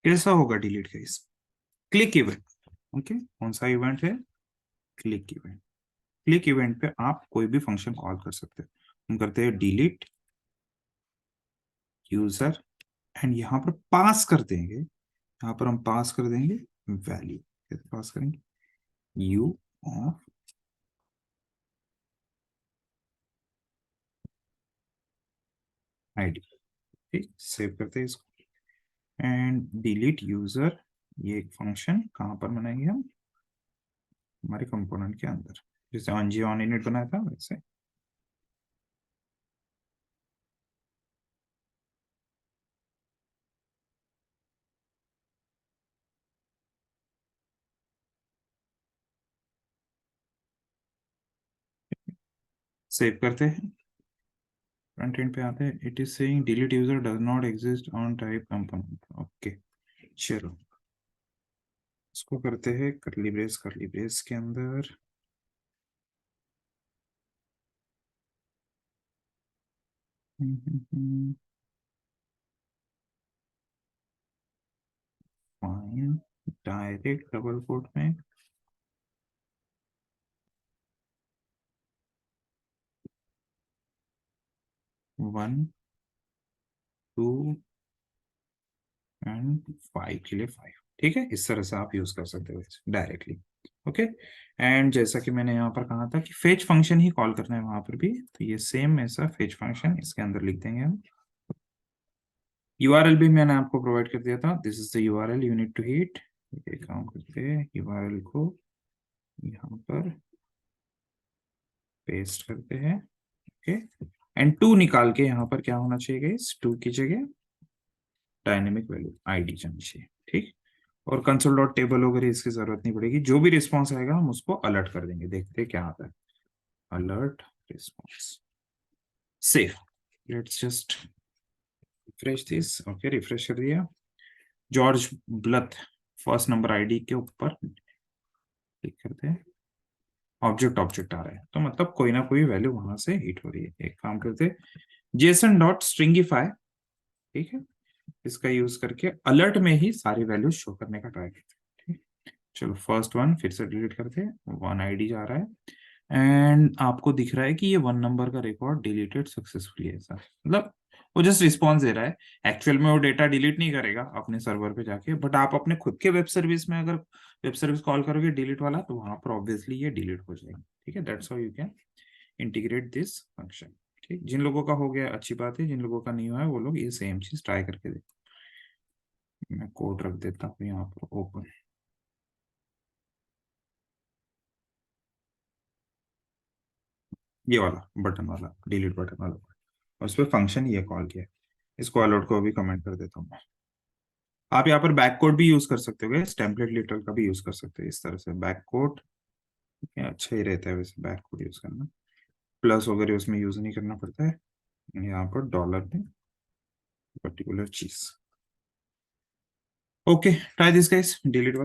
कैसा होगा delete case? Click event. Okay, कौन सा इवेंट है? Click event. क्लिक इवेंट पे आप कोई भी फंक्शन कॉल कर सकते हो। हम करते हैं डिलीट यूजर, एंड यहाँ पर पास कर देंगे, यहाँ पर हम पास कर देंगे वैल्यू। कैसे पास करेंगे? You of ID. ठीक, सेव करते हैं इसको। एंड डिलीट यूजर, ये एक फंक्शन कहाँ पर बनाएंगे हम? हमारे कंपोनेंट के अंदर, जैसे ऑन जी ऑन इनिट बनाया था वैसे। सेव करते हैं, फ्रंट एंड पे आते हैं। It is saying delete user does not exist on type component. Okay, चलो इसको करते हैं करली ब्रेस के अंदर। फाइन, डायरेक्ट डबल कोट में 1 2 एंड 5 के लिए 5। ठीक है, इस तरह से आप यूज कर सकते हो डायरेक्टली। ओके, एंड जैसा कि मैंने यहाँ पर कहा था कि फेच फंक्शन ही कॉल करना है वहां पर भी, तो ये सेम ऐसा फेच फंक्शन इसके अंदर लिख देंगे हम। यूआरएल भी मैंने आपको प्रोवाइड कर दिया था, this is the URL you need to hit. एक काम करते हैं, यूआरएल को यहाँ पर पेस्ट करते हैं। ओके, एंड 2 निकाल के यहाँ पर क्या होना चाहिए? इस 2 की जगह डायनेमिक वैल्यू आईडी जानी चाहिए। ठीक, और कंसोल डॉट टेबल वगैरह इसकी जरूरत नहीं पड़ेगी, जो भी रिस्पॉन्स आएगा हम उसको अलर्ट कर देंगे। देखते हैं क्या आता है। Alert response, safe. Let's just refresh this. Okay, refresh कर दिया। जॉर्ज ब्लथ फर्स्ट नंबर आईडी के ऊपर क्लिक करते हैं। ऑब्जेक्ट ऑब्जेक्ट आ रहा है, तो मतलब कोई ना कोई वैल्यू वहां से हिट हो रही है। एक काम करते हैं, जेसन डॉट स्ट्रिंगिफाई। ठीक है, इसका यूज करके अलर्ट में ही सारी वैल्यूज शो करने का ट्राई करते हैं। ठीक, चलो फर्स्ट वन फिर से डिलीट करते हैं। 1 आईडी जा रहा है, एंड आपको दिख रहा है कि ये 1 नंबर का रिकॉर्ड डिलीटेड सक्सेसफुली है सर। मतलब वो जस्ट रिस्पॉन्स दे रहा है, एक्चुअल में वो डेटा डिलीट नहीं करेगा अपने सर्वर पे जाके, बट आप अपने खुद के वेब सर्विस में अगर वेब सर्विस कॉल करोगे डिलीट वाला, तो वहां पर ऑब्वियसली ये डिलीट हो जाएगा। ठीक है, that's how you can integrate this function. ठीक, जिन लोगों का हो गया अच्छी बात है, जिन लोगों का नहीं हुआ है वो लोग ये सेम चीज ट्राई करके देखो। मैं कोड रख देता हूँ यहाँ पर ओपन, ये वाला बटन वाला, डिलीट बटन वाला, और उस पर फंक्शन ये कॉल किया। इसको अलर्ट को भी कमेंट कर देता हूँ मैं। आप यहाँ पर बैक कोड भी यूज कर सकते हो, टेम्पलेट लिटल का भी यूज कर सकते हो इस तरह से बैक कोड। अच्छा ही रहता है वैसे बैक कोड यूज करना, प्लस वगैरह उसमें यूज नहीं करना पड़ता है। यहाँ पर डॉलर में पर्टिकुलर चीज। Okay, try this guys, delete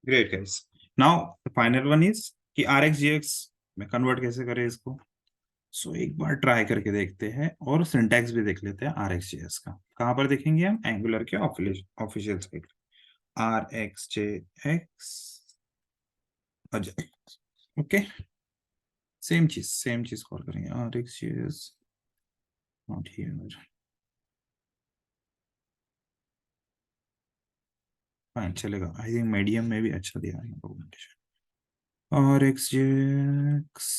great guys. Now final one is कि आर एक्स जी एक्स में कन्वर्ट कैसे करें इसको। सो एक बार ट्राई करके देखते हैं और सिंटैक्स भी देख लेते हैं आर एक्स जे एस का। कहाँ पर देखेंगे हम? एंगुलर के official site, R X J X okay. Same चीज कॉल करेंगे, R X J S not here. Fine चलेगा, आई थिंक मीडियम में भी अच्छा दिया है documentation. R X J X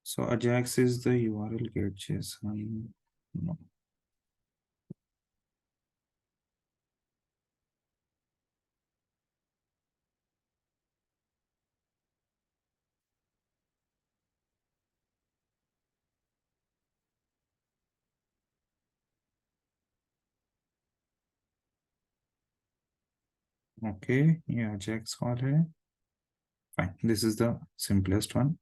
so Ajax is the URL get JSON. No. Okay, ये Ajax call है। Fine, this is the simplest one,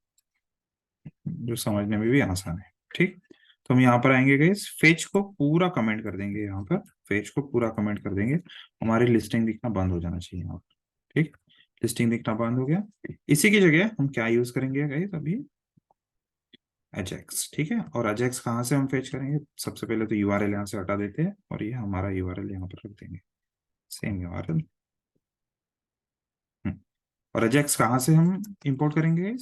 जो समझने में भी आसान है। ठीक, तो हम यहाँ पर आएंगे गाइस, फेच को पूरा कमेंट कर देंगे। यहाँ पर फेच को पूरा कमेंट कर देंगे, हमारी लिस्टिंग दिखना बंद हो जाना चाहिए यहाँ पर। ठीक, लिस्टिंग दिखना बंद हो गया। इसी की जगह हम क्या यूज करेंगे गाइस अभी? अजेक्स। ठीक है, और अजेक्स कहाँ से हम फेच करेंगे? सबसे पहले तो यूआरएल यहाँ से हटा देते हैं और ये हमारा यूआरएल यहाँ पर रख देंगे, सेम यूआरएल। और अजेक्स कहाँ से हम इंपोर्ट करेंगे?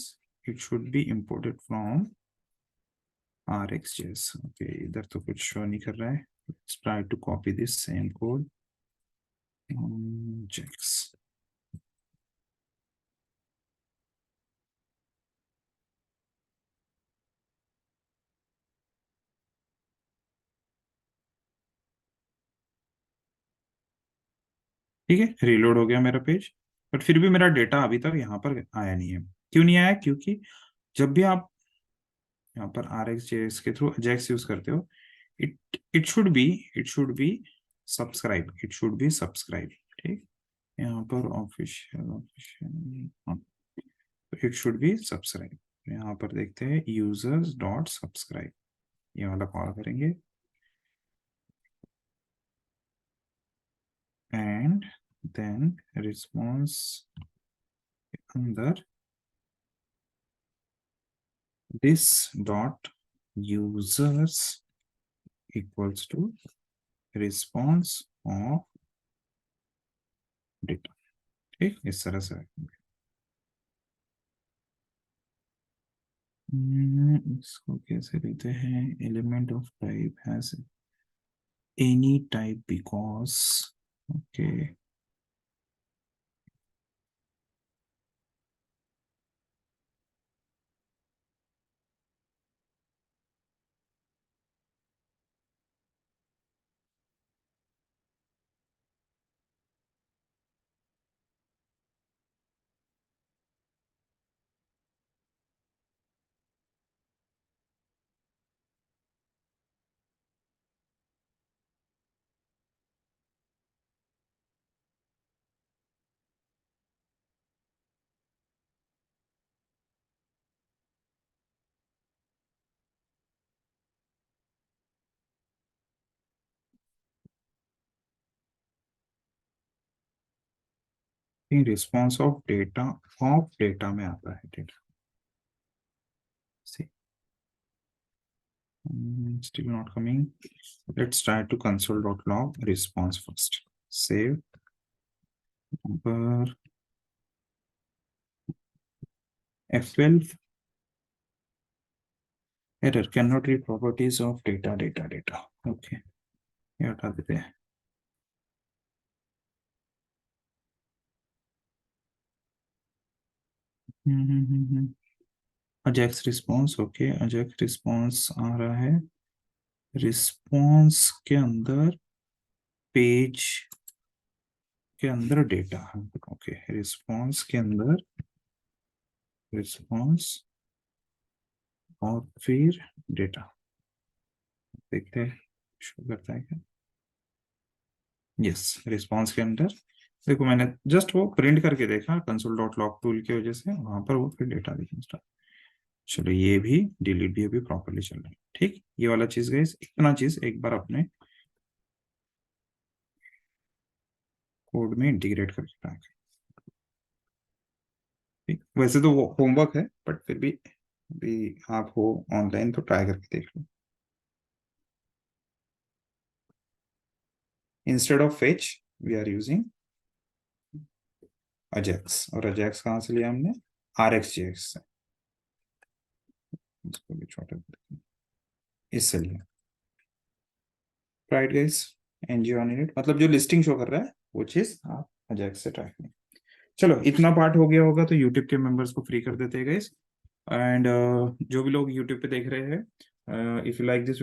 It should be imported from RxJS। Okay, इधर तो कुछ शो नहीं कर रहा है। Let's try to copy this same code Ajax। ठीक है, रीलोड हो गया मेरा पेज, बट फिर भी मेरा डेटा अभी तक यहाँ पर आया नहीं है। क्यों नहीं आया? क्योंकि जब भी आप यहाँ पर RxJS के थ्रू Ajax यूज करते हो, it it should B it should B subscribe, it should B subscribe. ठीक, यहाँ पर official official it should B subscribe. यहाँ पर देखते हैं यूजर्स डॉट सब्सक्राइब, ये वाला कॉल करेंगे एंड देन रिस्पॉन्स अंदर this dot users equals to response of data. ठीक, इस तरह से इसको कैसे लेते हैं? Element of type has any type because okay. Response of data में आता है data. See, still not coming. Let's try to console.log response first. Save number F12 error cannot read properties of data. Okay, ये हटा देते हैं। AJAX response, okay, AJAX response आ रहा है। Response के अंदर पेज के अंदर डेटा, ओके, रिस्पॉन्स के अंदर रिस्पॉन्स और फिर डेटा। देखते हैं शो करता है क्या। यस, रिस्पॉन्स के अंदर देखो, मैंने जस्ट वो प्रिंट करके देखा कंसोल डॉट लॉग टूल की वजह से, वहां पर वो फिर डेटा दिखना स्टार्ट। चलो, ये भी डिलीट भी अभी प्रॉपरली चल रहा है। ठीक, ये वाला चीज गई, इतना चीज एक बार अपने कोड में इंटीग्रेट करके ट्राई करें। ठीक, वैसे तो वो होमवर्क है, बट फिर भी आप हो ऑनलाइन तो ट्राई करके देख लो। Instead of fetch we are using ajax, और अजैक्स कहाँ से लिया हमने? RxJS से। इसको भी छोटा कर देते हैं, इससे लिया। Right guys, ngOnInit, मतलब जो लिस्टिंग शो कर रहा है वो चीज आप अजैक्स से ट्राई करें। चलो इतना पार्ट हो गया होगा, तो यूट्यूब के मेंबर्स को फ्री कर देते हैं गाइस। एंड जो भी लोग यूट्यूब पे देख रहे हैं, if you like this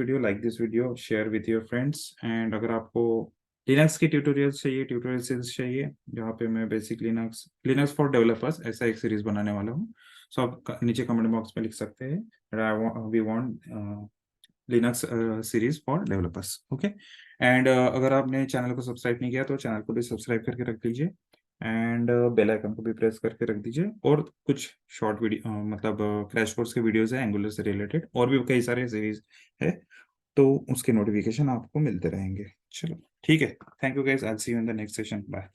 video share with your friends. And अगर आपको लिनक्स के ट्यूटोरियल्स चाहिए, ट्यूटोरियल सीरीज चाहिए, जहाँ पे मैं बेसिक लिनक्स फॉर डेवलपर्स ऐसा एक सीरीज बनाने वाला हूँ, सो आप नीचे कमेंट बॉक्स में लिख सकते हैं we want Linux series for developers, okay. And अगर आपने चैनल को सब्सक्राइब नहीं किया तो चैनल को भी सब्सक्राइब करके रख दीजिए, एंड बेल आइकन को भी प्रेस करके रख दीजिए। और कुछ शॉर्ट वीडियो मतलब क्रैश कोर्स के वीडियोस है एंगुलर से रिलेटेड, और भी कई सारे सीरीज है, तो उसके नोटिफिकेशन आपको मिलते रहेंगे। चलो ठीक है, thank you guys, I will see you in the next session, bye.